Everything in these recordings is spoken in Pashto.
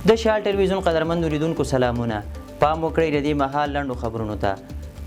د شال ټلویزیون قدرمن لیدونکو سلامونه. پام وکړئ د دې مهال لنډو خبرونو ته.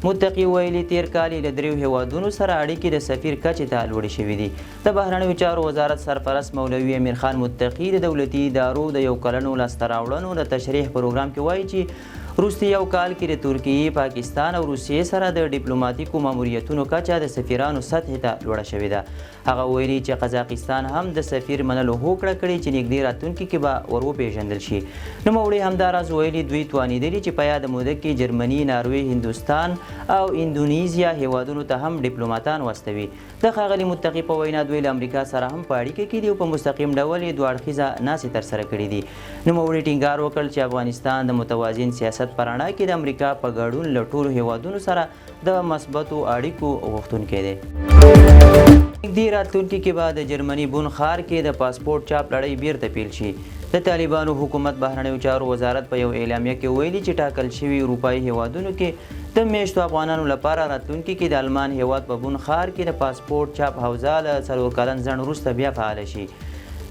متقي ویلي تیر کال له دریو هیوادونو سره اړیکې د سفیر کچې ته لوړې شوې دي. د بهرنیو چارو وزارت سرپرست مولوي امیر خان متقي د دولتي ادارو د یو کلنو لاسته راوړنو د تشریح پروګرام کې وایي چې وروستي یو کال کې د ترکیې، پاکستان او روسیې سره د ډیپلوماتیکو ماموریتونو کچه د سفیرانو سطحې ته لوړه شوې ده. هغه ویلي چې قزاقستان هم د سفیر منلو هوکړه کړې چې نږدې راتلونکي کې به ور وپېژندل شي. نوموړي همداراز ویلي دوی توانېدلي چې په یاده موده کې جرمني، ناروې، هندوستان او اندونیزیا هیوادونو ته هم ډیپلوماتان واستوي. د ښاغلي متقي په وینا دوی له امریکا سره هم په اړیکه کې دي او په مستقیم ډول یې دوه اړخیزه ناستې ترسره کړي دي. نوموړي ټینګار وکړ چې افغانستان د متوازن سیاست په رڼا کې د امریکا په ګډون له ټولو هیوادونو سره د مثبتو اړیکو غوښتونکی دی. نږدې راتلونکي کې به د جرمني بون ښار کې د پاسپورټ چاپ لړۍ بیرته پیل شي. د طالبانو حکومت بهرنیو چارو وزارت په یو اعلامیه کې ویلي چې ټاکل شوي اروپایي هیوادونو کې د میشتو افغانانو لپاره راتلونکي کې د المان هیواد په بون ښار کې د پاسپورټ چاپ حوزه له 4 کلن ځنډ وروسته بیا فعاله شي.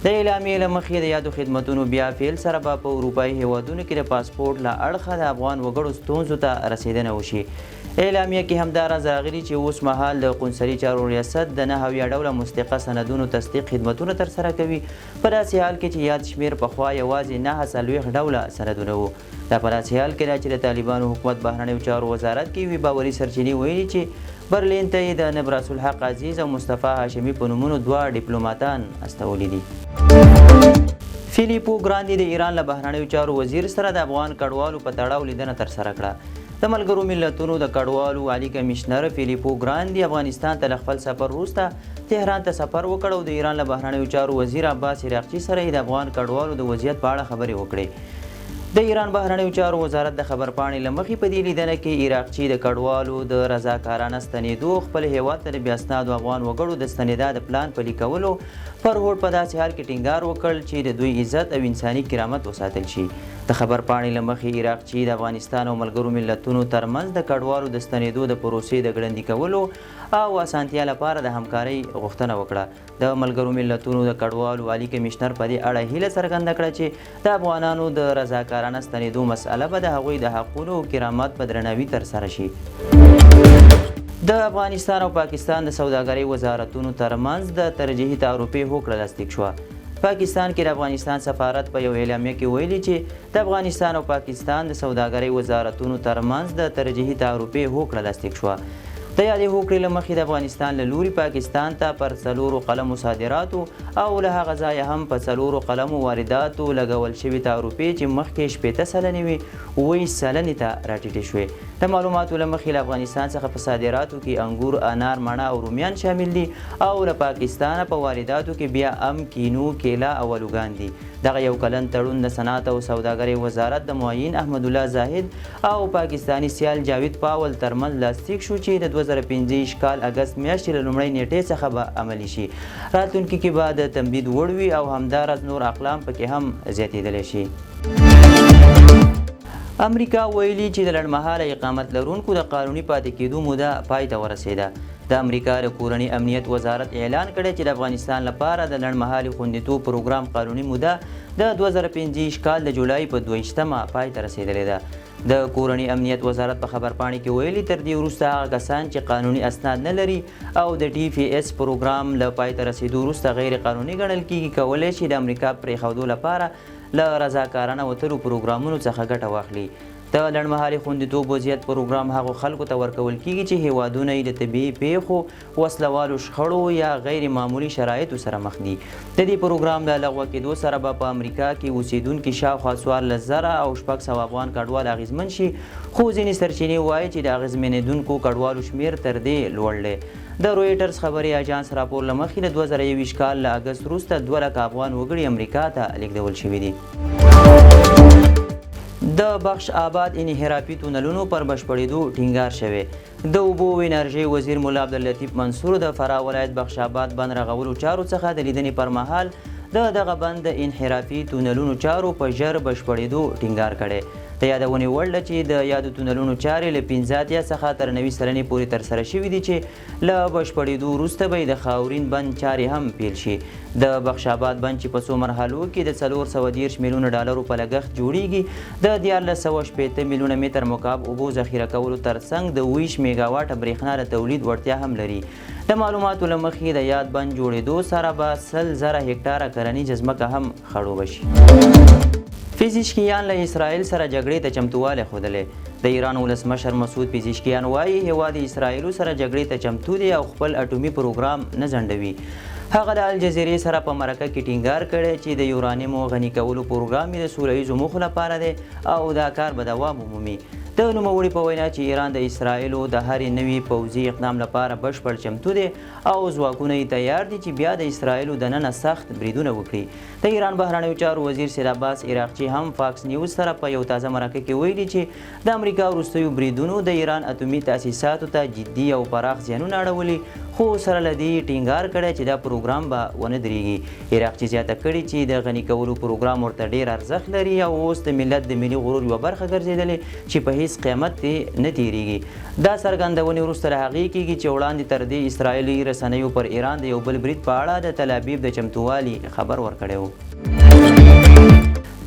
د اعلامیې له مخې د یادو خدمتونو بیا پیل سره به په اروپایي هیوادونو کې د پاسپورټ له اړخه د افغان وګړو ستونزو ته رسیدنه وشي. اعلامیه کې همداراز راغلي چې اوس مهال د قونسلي چارو ریاست د 9 ډوله مصدقه سندونو تصدیق خدمتونه ترسره کوي، په داسې حال کې چې یاد شمېر پخوا یوازې 9 ډوله سندونه وو. دا په داسې حال کې ده چې د طالبانو حکومت بهرنیو چارو وزارت کې یوې باوري سرچینې ویلي چې برلین ته یې د نبراس الحق عزیز او مصطفی هاشمي په نومونو 2 ډیپلوماتان استولي دي. فیلیپو ګراندي د ایران له بهرنیو چارو وزیر سره د افغان کډوالو په تړاو لیدنه ترسره کړه. د ملګرو ملتونو د کډوالو عالی کمشنر فیلیپو ګراندي افغانستان ته له خپل سفر وروسته تهران ته سفر وکړ او د ایران له بهرنیو چارو وزیر عباس عراقچي سره یې د افغان کډوالو د وضعیت په اړه خبرې وکړې. د ایران بهرنیو چارو وزارت د خبرپاڼې له مخې په دې لیدنه کې عراقچي د کډوالو د رضاکارانه ستنېدو خپل هیواد ته د بیا اسنادو افغان وګړو د ستنېدا د پلان پلي کولو پر هوډ په داسې حال کې ټینګار وکړ چې د دوی عزت او انساني کرامت وساتل شي. د خبرپاڼې له مخې عراقچي د افغانستان او ملګرو ملتونو ترمنځ د کډوالو د ستنېدو د پروسې د ګړندي کولو او اسانتیا لپاره د همکارۍ غوښتنه وکړه. د ملګرو ملتونو د کډوالو عالی کمشنر په دې اړه هیله څرګنده کړه چې د افغانانو د رضاکارانه ستنېدو مسئله به د هغوی د حقونو او کرامت په درناوي ترسره شي. د افغانستان او پاکستان د سوداګرۍ وزارتونو ترمنځ د ترجیحي تعرفې هوکړه لاسلیک شوه. پاکستان کې د افغانستان سفارت په یو اعلامیه کې ویلي چې د افغانستان او پاکستان د سوداګرۍ وزارتونو ترمنځ د ترجیحي تعرفې هوکړه لاسلیک شوه. د یادې هوکړې له مخې د افغانستان له لوري پاکستان ته پر 4 قلمو صادراتو او له هغه ځایه هم په 4 قلمو وارداتو لګول شوي تعرفې چې مخکې 80 سلنې وي 20 سلنې ته راټیټې شوې. د معلوماتو له مخې له افغانستان څخه په صادراتو کې انګور، انار، مڼه او رومیان شامل دي او له پاکستانه په وارداتو کې بیا ام، کینو، کیله او الوګان دي. دغه یو کلن تړون د صنعت او سوداګرۍ وزارت د معین احمد الله زاهد او پاکستانی سیال جاوید پاول ترمنځ لاسلیک شو چې د 2015 کال اگست میاشتې له لومړۍ نیټې څخه به عملي شي. راتلونکي کې به د تمدید وړ وي او همداراز نور اقلام پکې هم زیاتېدلی شي. امریکا ویلي چې د لنډمهاله اقامت لرونکو د قانوني پاتې کېدو موده پای ته ورسېده. د امریکا د کورني امنیت وزارت اعلان کړی چې د افغانستان لپاره د لنډمهالي خوندیتوب پروګرام قانوني موده د 2015 کال د جولای په 22مه پای ته رسېدلې ده. د کورني امنیت وزارت په خبرپاڼې کې ویلي تر دې وروسته هغه کسان چې قانوني اسناد نه لري او د DPS پروګرام له پای ته رسېدو وروسته غیر قانوني ګڼل کېږي کولی شي د امریکا پرېښودو لپاره له رضاکارانه وتلو پروګرامونو څخه ګټه واخلي. د لنډمهالي خوندیتوب وضعیت پروګرام هغو خلکو ته ورکول کېږي چې هیوادونه یې د طبیعي پیښو، وسلوالو شخړو یا غیر معمولي شرایطو سره مخ دي. د دې پروګرام د لغوه کېدو سره به په امریکا کې اوسېدونکي شاوخوا 14,000 او 600 افغان کډوال اغېزمن شي، خو ځینې سرچینې وایي چې د اغېزمنېدونکو کډوالو شمېر تر دې لوړ دی. د رویټرز خبري اژانس راپور له مخې د 2021 کال له اګست وروسته 2 لکه افغان وګړي امریکا ته لیږدول شوي دي. د بخش آباد انحرافي تونلونو پر بشپړېدو ټینګار شوی. د اوبو و انرژۍ وزیر ملا عبداللطیف منصور د فراه ولایت بخش آباد بند رغولو چارو څخه د لیدنې پر مهال د دغه بند د انحرافي تونلونو چارو په ژر بشپړېدو ټینګار کړی. د یادونې وړ ده چې د یادو تونلونو چارې له 15 اتیا څخه تر 90 سلنې پورې ترسره شوي دي چې له بشپړېدو وروسته به د خاورین بند چارې هم پیل شي. د بخش آباد بند چې په څو مرحلو کې د 430 میلیونه ډالرو په لګښت جوړیږي د 1460 میلیونه متر مکعب اوبو ذخیره کولو ترڅنګ د 20 میګاواټه برېښنا د تولید وړتیا هم لري. د معلوماتو له مخې د یاد بند جوړېدو سره به 100,000 هکټاره کرنیزه ځمکه هم خړوبه شي. فزیشکیان له اسرائیل سره جګړې ته چمتووالی ښودلی. د ایران ولسمشر مسعود پزیشکیان وایي هیواد اسرائیلو سره جګړې ته چمتو دی او خپل اټومي پروګرام نه ځنډوي. هغه د الجزیرې سره په مرکه کې ټینګار کړی چې د یورانیمو غني کولو پروګرام یې د سوله ییزو موخو لپاره دی او دا کار به دوام ومومي. د نوموړي په وینا چې ایران د اسرائیلو د هرې نوي پوځي اقدام لپاره بشپړ چمتو دی او ځواکونه یې تیار دي چې بیا د اسرائیلو دننه سخت بریدونه وکړي. د ایران بهرنیو چارو وزیر سید عباس عراقچي هم فاکس نیوز سره په یو تازه مرکه کې ویلي چې د امریکا وروستیو بریدونو د ایران اټومي تاسیساتو ته جدي او پراخ زیانونه اړولي، خو سره له دې ټینګار کړی چې دا پروګرام به ونه درېږي. عراقچي زیاته کړې چې د غني کولو پروګرام ورته ډېر ارزښت لري او اوس د ملت د ملي غرور یوه برخه ګرځېدلې چې په هیڅ قیمت نه تیریږي. دا څرګندونې وروسته له هغې کېږي چې وړاندې تر دې اسرائیلي رسنیو پر ایران د یو بل برید په اړه د تل ابیب د چمتووالي خبر ورکړی و.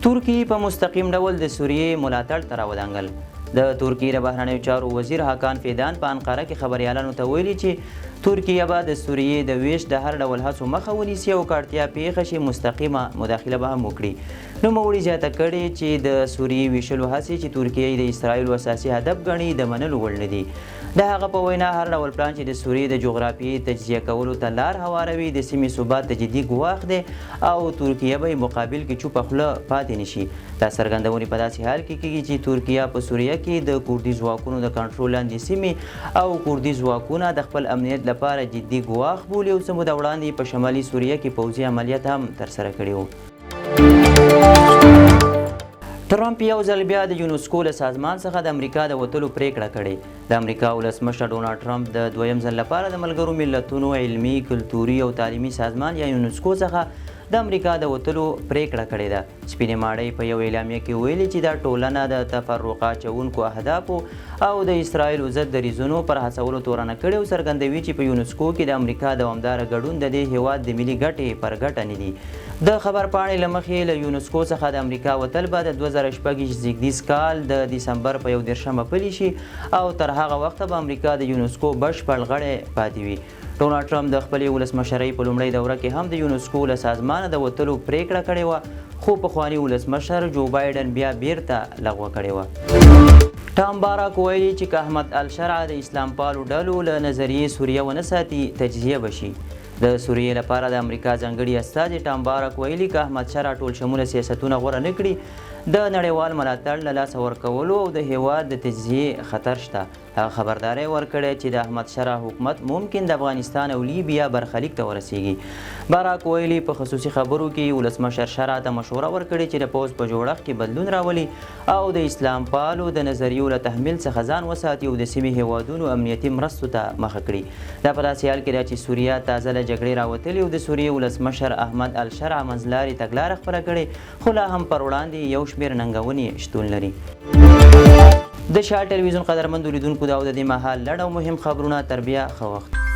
ترکیې په مستقیم ډول د سوریې ملاتړ ته راودانګل. د ترکیې د بهرنیو چارو وزیر حاکان فیدان په انقره کې خبریالانو ته ویلي چې ترکیه به د سوریې د ویش د هر ډول هڅو مخه ونیسي او که اړتیا پیښه شي مستقیمه مداخله به هم وکړي. نوموړي زیاته کړې چې د سوریې ویشلو هڅې چې ترکیه د اسرائیلو اساسي هدف ګڼي د منلو وړ نه دي. د هغه په وینا هر ډول پلان چې د سوریې د جغرافیې تجزیه کولو ته لار هواروي د سیمې ثبات ته جدي ګواښ دی او ترکیه به مقابل کې چوپه خوله پاتې نشي. دا څرګندونې په داسې حال کې کېږي چې ترکیه په سوریه کې د کوردي ځواکونو د کنټرول لاندې سیمې او کوردي ځواکونه د خپل امنیت لپاره جدي ګواښ بولي او څه موده وړاندې په شمالي سوریه کې پوځي عملیات هم ترسره کړي وو. ټرمپ یو ځل بیا د یونسکو له سازمان څخه د امریکا د وتلو پریکړه کړې. د امریکا ولسمشر ډونالډ ټرمپ د دویم ځل لپاره د ملګرو ملتونو علمي، کلتوري او تعلیمي سازمان یا یونسکو څخه د امریکا د وتلو پریکړه کړې ده. سپینې ماڼۍ په یو اعلامیه کې ویلي چې دا ټولنه د تفرقه اچوونکو اهدافو او د اسرائیلو ضد دریځونو پر هڅولو تورنه کړې او څرګندوي چې په یونسکو کې د امریکا دوامداره ګډون د دې هیواد د ملي ګټې پر ګټه نه دي. د خبرپاڼې له مخې له یونسکو څخه د امریکا وتل به د 2006 زیږدیز کال د دسمبر په 1 پلی شي او تر هغه وخته به امریکا د یونسکو بشپړ غړی پاتې وي. ډونالډ ټرمپ د خپلې ولسمشرۍ په لومړۍ دوره کې هم د یونسکو له سازمانه د وتلو پریکړه کړې وه، خو پخواني ولسمشر جو بایډن بیا بیرته لغوه کړې وه. ټام باراک ویلي چې که احمد الشرع د اسلام پالو ډلو له نظریې سوریه ونه ساتي تجزیه به شي. د سوریې لپاره د امریکا ځانګړي استازي ټام باراک ویلي که احمد شرع ټول شموله سیاستونه غوره نه کړي د نړیوال ملاتړ له لاسه ورکولو او د هیواد د تجزیې خطر شته. هغه خبرداری ورکړی چې د احمد شرع حکومت ممکن د افغانستان او لیبیا برخلیک ته ورسیږي. باراک ویلي په خصوصي خبرو کې ولسمشر شرع ته مشوره ورکړې چې د پوځ په جوړښت کې بدلون راولي او د اسلام پالو د نظریو له تحمیل څخه ځان وساتي او د سیمې هیوادونو امنیتي مرستو ته مخه کړي. دا په داسې حال کې ده چې سوریه تازه له جګړې راوتلې او د سوریې ولسمشر احمد الشرع منځلارې تګلاره خپله کړې، خو لا هم پر وړاندې یو شمېر ننګونې شتون لري. د شاه ټلویزیون قدرمندو لیدونکو دا د دې مهال لړ او مهم خبرونه تر بیا ښه وخت.